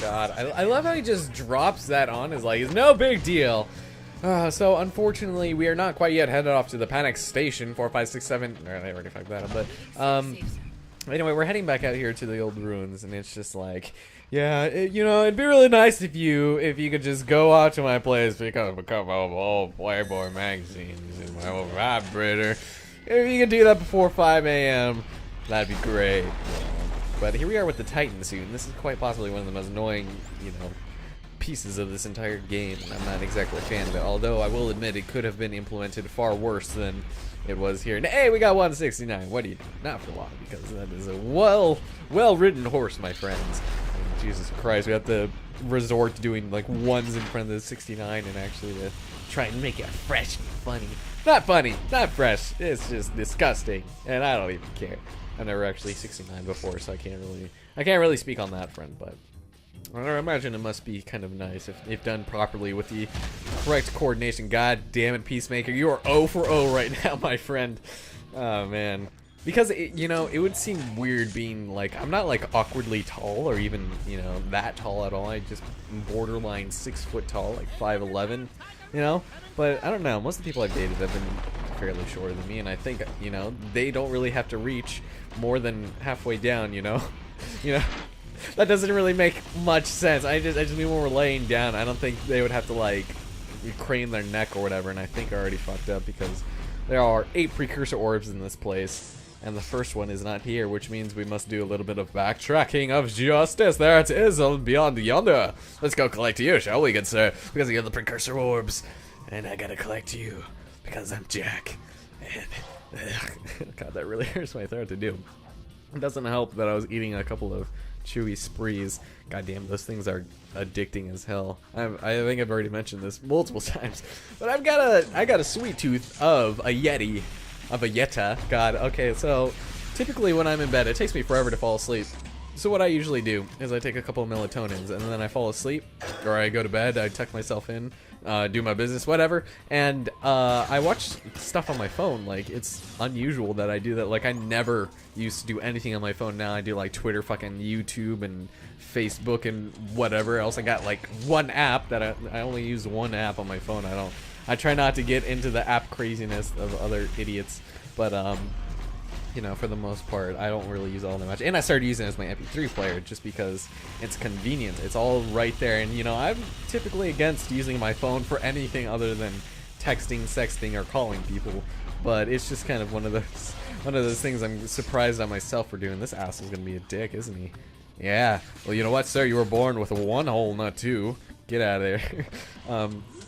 God, I love how he just drops that on. Is like, it's no big deal. So unfortunately, we are not quite yet headed off to the Panic Station. 4, 5, 6, 7. I already fucked that up, but anyway, we're heading back out here to the old ruins, and it's just like, yeah, it'd be really nice if you could just go out to my place because become old Playboy magazines in my old vibrator. If you could do that before 5 a.m., that'd be great. But here we are with the Titan suit, and this is quite possibly one of the most annoying, pieces of this entire game, and I'm not exactly a fan of it, although I will admit it could have been implemented far worse than it was here. And hey, we got 169. What do you do? Not for long, because that is a well-ridden horse, my friends. And Jesus Christ, we have to resort to doing like ones in front of the 69 and actually to try and make it fresh and funny. Not funny, not fresh. It's just disgusting, and I don't even care. I've never actually 69 before, so I can't really speak on that front, but I imagine it must be kind of nice if done properly with the correct coordination. God damn it, Peacemaker, you are 0 for 0 right now, my friend. Oh man, because it would seem weird being like, I'm not like awkwardly tall or even that tall at all. I just borderline 6 foot tall, like 5'11", But I don't know. Most of the people I've dated have been fairly shorter than me, and I think they don't really have to reach more than halfway down. That doesn't really make much sense. I just mean when we're laying down, I don't think they would have to like crane their neck or whatever. And I think I already fucked up because there are 8 precursor orbs in this place, and the first one is not here, which means we must do a little bit of backtracking of justice. There it is, beyond yonder. Let's go collect you, shall we, good sir? Because you're the precursor orbs, and I gotta collect you because I'm Jack. And God, that really hurts my throat to do. It doesn't help that I was eating a couple of chewy sprees. God damn, those things are addicting as hell. I think I've already mentioned this multiple times, but I got a sweet tooth of a Yeti. Of a Yeta. God, okay, so typically when I'm in bed, it takes me forever to fall asleep. So what I usually do is I take a couple of melatonins and then I fall asleep, or I go to bed, I tuck myself in, do my business, whatever, and I watch stuff on my phone. Like, it's unusual that I do that. Like, I never used to do anything on my phone. Now I do like Twitter, fucking YouTube, and Facebook, and whatever else. I got like one app that I only use one app on my phone. I try not to get into the app craziness of other idiots, but for the most part, I don't really use all that much. And I started using it as my MP3 player just because it's convenient. It's all right there, and I'm typically against using my phone for anything other than texting, sexting, or calling people. But it's just kind of one of those things I'm surprised at myself for doing. This asshole's gonna be a dick, isn't he? Yeah. Well, you know what, sir? You were born with one hole, not two. Get out of there.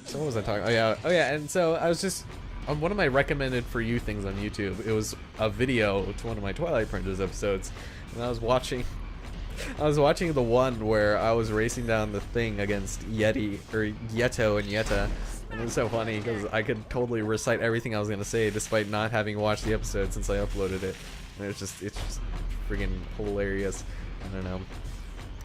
So what was I talking? Oh yeah. And so I was just on one of my recommended for you things on YouTube. It was a video to one of my Twilight Princess episodes, and I was watching the one where I was racing down the thing against Yeti or Yeto and Yeta, and it was so funny because I could totally recite everything I was gonna say despite not having watched the episode since I uploaded it. And it's just friggin' hilarious. I don't know.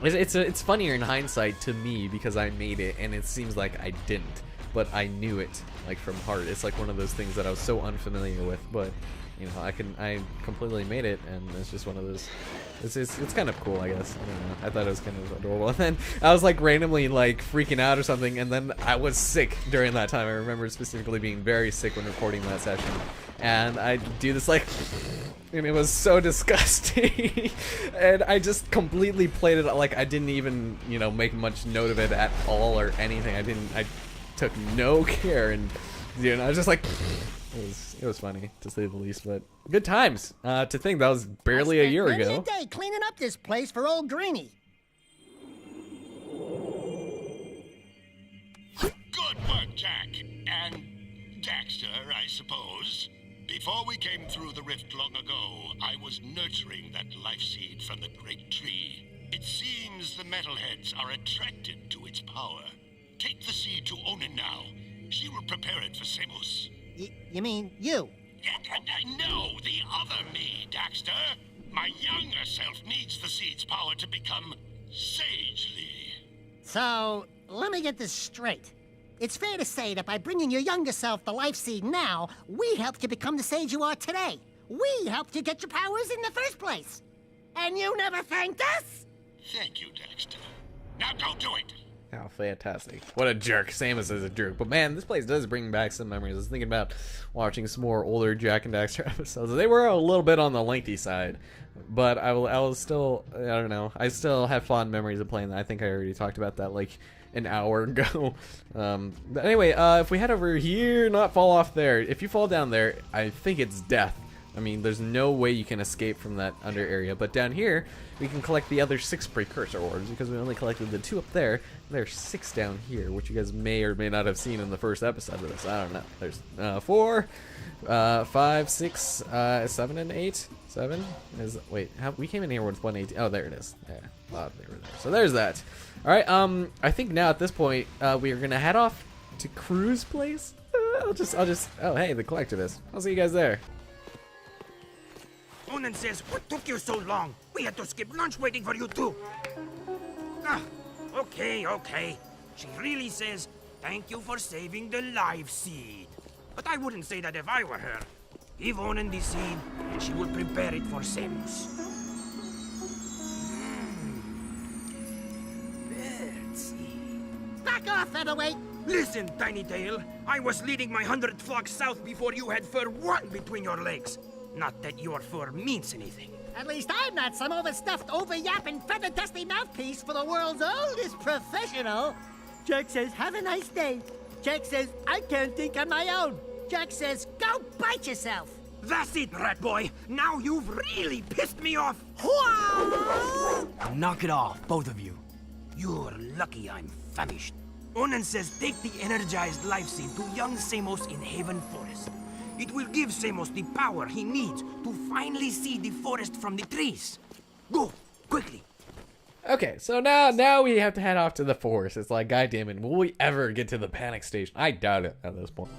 It's funnier in hindsight to me because I made it, and it seems like I didn't. But I knew it, like, from heart. It's like one of those things that I was so unfamiliar with, but I completely made it, and it's just one of those. It's kind of cool, I guess. I don't know. I thought it was kind of adorable, and then I was like randomly like freaking out or something, and then I was sick during that time. I remember specifically being very sick when recording that session, and I do this like, and it was so disgusting, and I just completely played it like I didn't even make much note of it at all or anything. I took no care, and I was just like, it was funny to say the least, but good times. To think that was barely a year ago. A day cleaning up this place for old Greenie. Good work, Jack. And Daxter, I suppose. Before we came through the rift long ago, I was nurturing that life seed from the great tree. It seems the metalheads are attracted to its power. Take the seed to Onin now. She will prepare it for Seamus. You mean you? No, the other me, Daxter. My younger self needs the seed's power to become sagely. So, let me get this straight. It's fair to say that by bringing your younger self the life seed now, we helped you become the sage you are today. We helped you get your powers in the first place. And you never thanked us? Thank you, Dexter. Now go do it! Oh, fantastic. What a jerk. Samus is a jerk. But man, this place does bring back some memories. I was thinking about watching some more older Jak and Daxter episodes. They were a little bit on the lengthy side, but I was still, I don't know, I still have fond memories of playing that. I think I already talked about that like an hour ago. But anyway, if we head over here, not fall off there. If you fall down there, I think it's death. I mean, there's no way you can escape from that under area. But down here, we can collect the other 6 precursor orbs because we only collected the 2 up there. There's 6 down here, which you guys may or may not have seen in the first episode of this. I don't know. There's 4, 5, 6, 7, and 8. 7 is wait. We came in here with 118. Oh, there it is. Yeah, they were there. So there's that. All right. I think now at this point we are gonna head off to Crew's place. I'll just. Oh, hey, the collectivist. I'll see you guys there. Onan says, what took you so long? We had to skip lunch waiting for you too. Okay. She really says, thank you for saving the life seed. But I wouldn't say that if I were her. Give Onan the seed, and she will prepare it for Samus. Let's see. Back off, featherweight! Listen, Tiny Tail. I was leading my 100th flock south before you had fur 1 between your legs. Not that your fur means anything. At least I'm not some overstuffed, over-yapping, feather-dusty mouthpiece for the world's oldest professional. Jak says, have a nice day. Jak says, I can't think on my own. Jak says, go bite yourself. That's it, rat boy. Now you've really pissed me off. Knock it off, both of you. You're lucky I'm famished. Onan says take the energized life seed to young Samos in Haven Forest. It will give Samos the power he needs to finally see the forest from the trees. Go, quickly. Okay, so now we have to head off to the forest. It's like, goddamn it, will we ever get to the panic station? I doubt it at this point.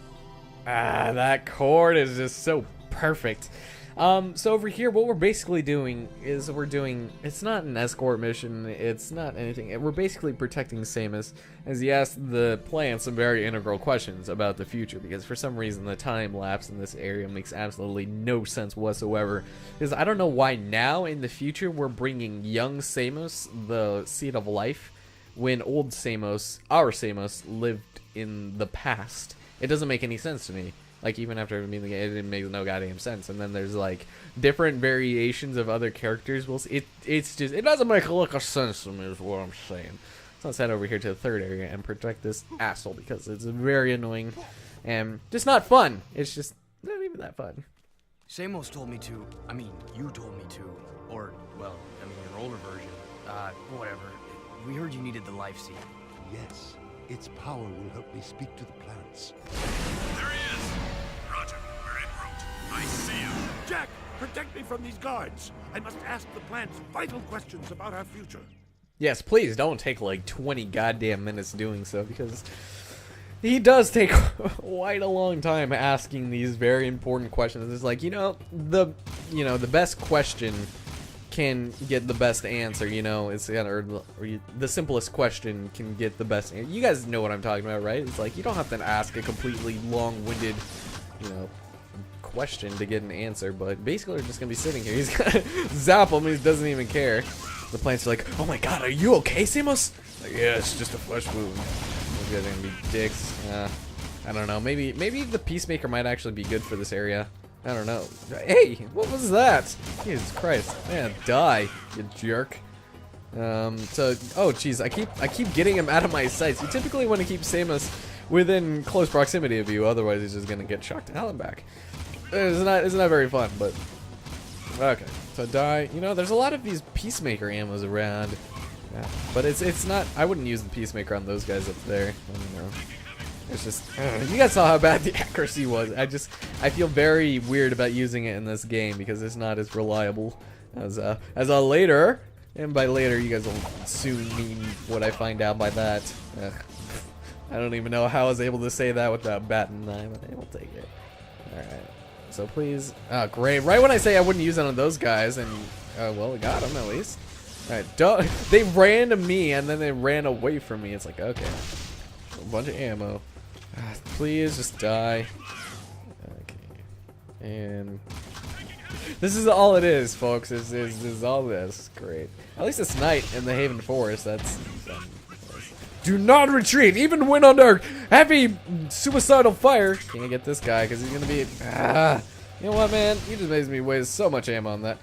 That chord is just so perfect. So over here, what we're basically doing is it's not an escort mission, it's not anything. We're basically protecting Samus as he asks the plants some very integral questions about the future, because for some reason the time lapse in this area makes absolutely no sense whatsoever. Because I don't know why now in the future we're bringing young Samus the seed of life when old Samus, our Samus, lived in the past. It doesn't make any sense to me. Like, even after being the game, it didn't make no goddamn sense. And then there's, like, different variations of other characters. It's just, it doesn't make a lick of sense to me is what I'm saying. So let's head over here to the third area and protect this asshole, because it's very annoying and just not fun. It's just not even that fun. Samos told me to, I mean, you told me to, or, well, I mean, your older version, whatever. We heard you needed the life seed. Yes, its power will help me speak to the plants. There he is! Roger, we're en route. I see him. Jak, protect me from these guards. I must ask the plants vital questions about our future. Yes, please don't take like 20 goddamn minutes doing so, because he does take quite a long time asking these very important questions. It's like, the best question can get the best answer, it's the simplest question can get the best answer. You guys know what I'm talking about, right? It's like, you don't have to ask a completely long-winded, question to get an answer, but basically we're just gonna be sitting here. He's gonna zap him, he doesn't even care. The plants are like, oh my god, are you okay, Samos? Like, yeah, it's just a flesh wound. You guys are gonna be dicks. I don't know, maybe the Peacemaker might actually be good for this area. I don't know. Hey, what was that? Jesus Christ. Man, die, you jerk. Oh jeez, I keep getting him out of my sights. You typically want to keep Samus within close proximity of you, otherwise he's just gonna get shocked to hell and back. It's not very fun, but okay. So die. There's a lot of these Peacemaker ammos around. Yeah, but it's not, I wouldn't use the Peacemaker on those guys up there. I don't know. It's just, you guys saw how bad the accuracy was. I feel very weird about using it in this game because it's not as reliable as a later. And by later, you guys will soon mean what I find out by that. I don't even know how I was able to say that without batting an eye, but I will take it. Alright. So please, oh great. Right when I say I wouldn't use it on those guys, and, well, we got them at least. Alright, they ran to me and then they ran away from me. It's like, okay. A bunch of ammo. Please just die. Okay. And This is all it is, folks. This is all this. Great. At least it's night in the Haven Forest. That's do not retreat, even when under heavy suicidal fire. Can't get this guy because he's gonna be. You know what, man? You just made me waste so much ammo on that.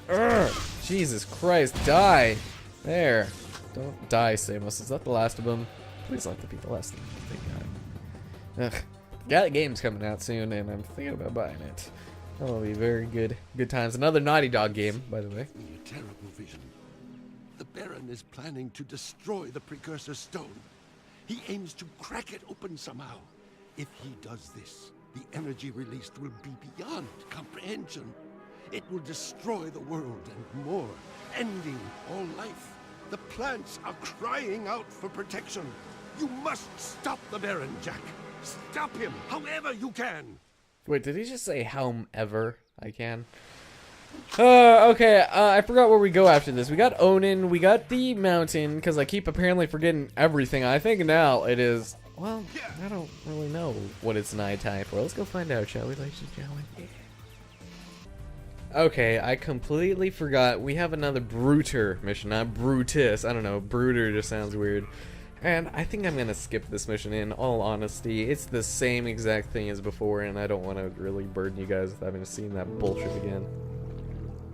Jesus Christ, die. There. Don't die, Samos. Is that the last of them? Please let that be the last of them. Thank God. Ugh. Yeah, the game's coming out soon, and I'm thinking about buying it. That'll be very good times. Another Naughty Dog game, by the way. A terrible vision. The Baron is planning to destroy the precursor stone. He aims to crack it open somehow. If he does this, the energy released will be beyond comprehension. It will destroy the world and more, ending all life. The plants are crying out for protection. You must stop the Baron, Jack. Stop him, however you can. Wait, did he just say however I can? Okay, I forgot where we go after this. We got Onin, we got the mountain, because I keep apparently forgetting everything. I think now it is, well, I don't really know what it's nighttime for. Let's go find out, shall we, ladies and gentlemen? Yeah. Okay, I completely forgot. We have another Bruter mission, not Brutus. I don't know, Bruter just sounds weird. And I think I'm gonna skip this mission in all honesty. It's the same exact thing as before, and I don't want to really burden you guys with having seen that bullshit again.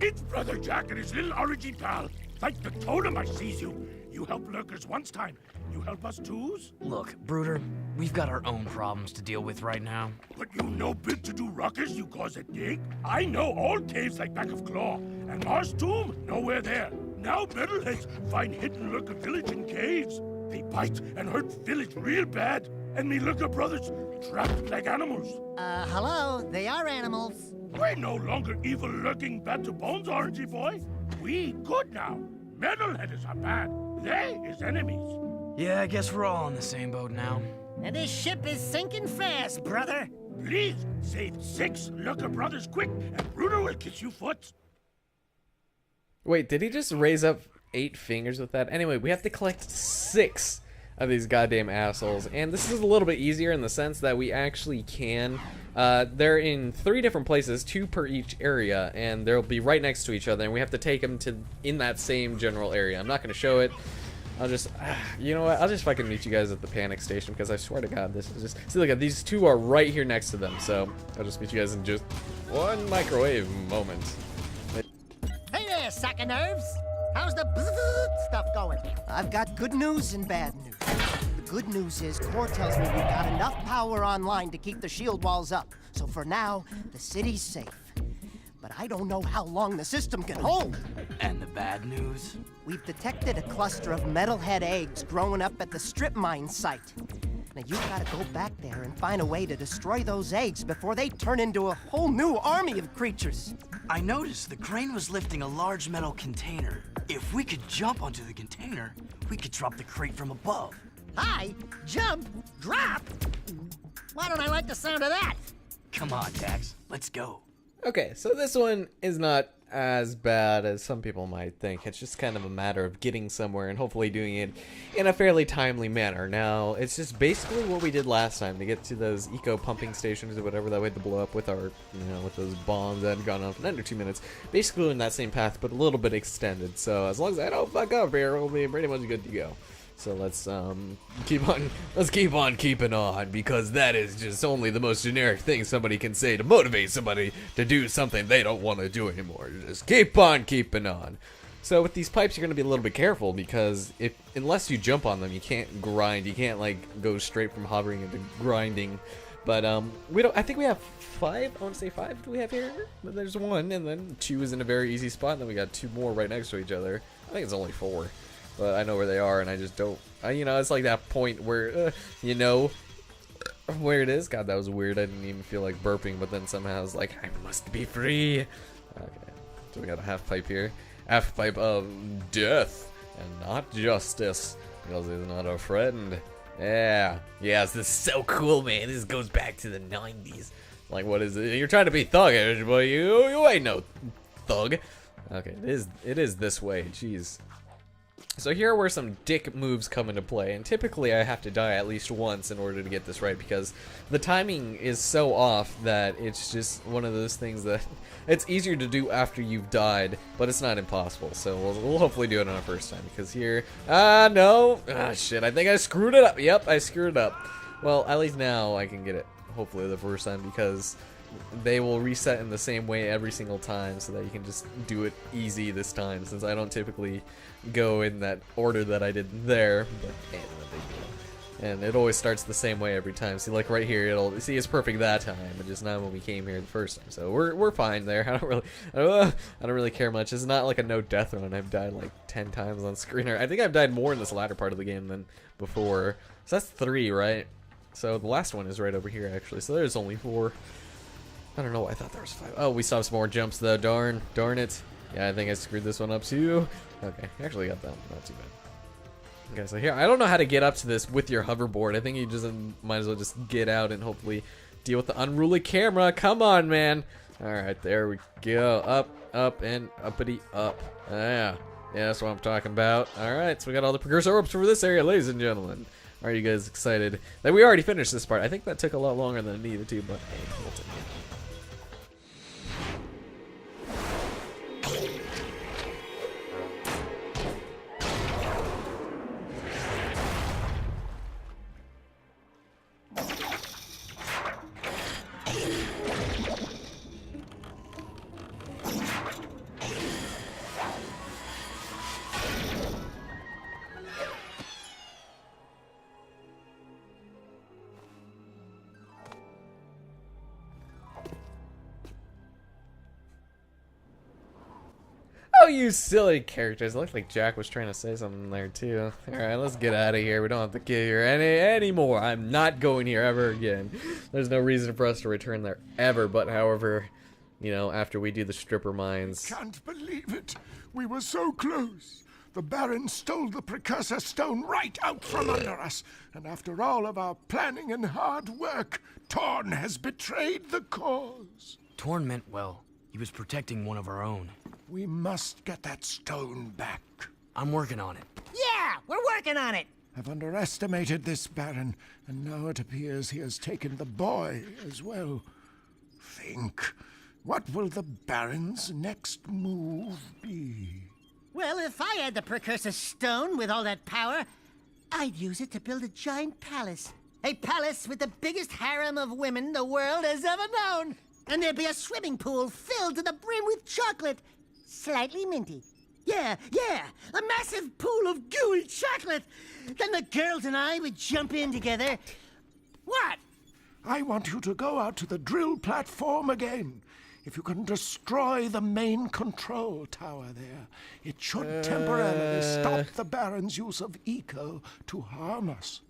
It's Brother Jack and his little origin pal. Like the totem I sees you. You help lurkers once time. You help us twos? Look, Bruder, we've got our own problems to deal with right now. But you no big to do ruckus you cause it dig? I know all caves like Back of Claw. And Mars Tomb, nowhere there. Now metalheads find hidden lurker village in caves. They bite and hurt village real bad. And me lurker brothers trapped like animals. Hello, they are animals. We're no longer evil lurking bad to bones, aren't we, boy? We good now. Metalheads are bad. They is enemies. Yeah, I guess we're all in the same boat now. And this ship is sinking fast, brother. Please, save 6 lurker brothers quick, and Bruno will kiss you foot. Wait, did he just raise up 8 fingers with that? Anyway, we have to collect 6 of these goddamn assholes, and this is a little bit easier in the sense that we actually can. They're in 3 different places, 2 per each area, and they'll be right next to each other, and we have to take them to in that same general area. I'm not going to show it. I'll just, you know what? I'll just fucking meet you guys at the panic station, because I swear to God, this is just. See, look at these 2 are right here next to them, so I'll just meet you guys in just 1 microwave moment. Hey there, sack of nerves. How's the bzzz stuff going? I've got good news and bad news. The good news is Core tells me we've got enough power online to keep the shield walls up. So for now, the city's safe. But I don't know how long the system can hold. And the bad news? We've detected a cluster of metalhead eggs growing up at the strip mine site. Now you've got to go back there and find a way to destroy those eggs before they turn into a whole new army of creatures. I noticed the crane was lifting a large metal container. If we could jump onto the container, we could drop the crate from above. Hi, jump, drop. Why don't I like the sound of that? Come on, Dax, let's go. Okay, so this one is not as bad as some people might think. It's just kind of a matter of getting somewhere and hopefully doing it in a fairly timely manner. Now, it's just basically what we did last time to get to those eco pumping stations or whatever that we had to blow up with our, with those bombs that had gone off in under 2 minutes. Basically in that same path, but a little bit extended. So as long as I don't fuck up here, we'll be pretty much good to go. So let's keep on keeping on, because that is just only the most generic thing somebody can say to motivate somebody to do something they don't want to do anymore. Just keep on keeping on. So with these pipes, you're going to be a little bit careful, because unless you jump on them, you can't grind. You can't like go straight from hovering into grinding. But I think we have 5. I want to say 5. Do we have here? But there's 1, and then 2 is in a very easy spot. And then we got 2 more right next to each other. I think it's only 4. But I know where they are, and I just don't. It's like that point where, where it is. God, that was weird. I didn't even feel like burping, but then somehow I was like, I must be free. Okay, so we got a half pipe here. Half pipe of death, and not justice, because he's not a friend. Yeah, yes, this is so cool, man. This goes back to the 90s. Like, what is it? You're trying to be thuggish, but you ain't no thug. Okay, it is this way. Jeez. So here are where some dick moves come into play, and typically I have to die at least once in order to get this right, because the timing is so off that it's just one of those things that it's easier to do after you've died, but it's not impossible. So we'll hopefully do it on our first time, because here, no, shit, I think I screwed it up. Yep, I screwed it up. Well, at least now I can get it, hopefully the first time, because they will reset in the same way every single time, so that you can just do it easy this time, since I don't typically go in that order that I did there, but no big deal. And it always starts the same way every time. See, like right here, it'll see it's perfect that time, but just not when we came here the first time. So we're fine there. I don't really care much. It's not like a no death run. I've died like 10 times on screen. I think I've died more in this latter part of the game than before. So that's 3, right? So the last one is right over here actually. So there's only 4. I don't know why I thought there was 5. Oh, we saw some more jumps though. Darn it. Yeah, I think I screwed this one up too. Okay, actually got that one. Not too bad. Okay, so here, I don't know how to get up to this with your hoverboard. I think you just might as well just get out and hopefully deal with the unruly camera. Come on, man. All right, there we go. Up, and uppity up. Yeah, that's what I'm talking about. All right, so we got all the precursor ropes for this area, ladies and gentlemen. Are you guys excited that we already finished this part? I think that took a lot longer than it needed to, but hey, we'll take it. Oh, you silly characters. It looked like Jack was trying to say something there, too. Alright, let's get out of here. We don't have to get here anymore. I'm not going here ever again. There's no reason for us to return there ever, but however, you know, after we do the stripper mines. Can't believe it. We were so close. The Baron stole the precursor stone right out from under us. And after all of our planning and hard work, Torn has betrayed the cause. Torn meant well. He was protecting one of our own. We must get that stone back. I'm working on it. Yeah, we're working on it. I've underestimated this Baron, and now it appears he has taken the boy as well. Think, what will the Baron's next move be? Well, if I had the precursor stone with all that power, I'd use it to build a giant palace. A palace with the biggest harem of women the world has ever known. And there'd be a swimming pool filled to the brim with chocolate. Slightly minty. Yeah, a massive pool of gooey chocolate. Then the girls and I would jump in together. What? I want you to go out to the drill platform again. If you can destroy the main control tower there, it should temporarily stop the Baron's use of eco to harm us.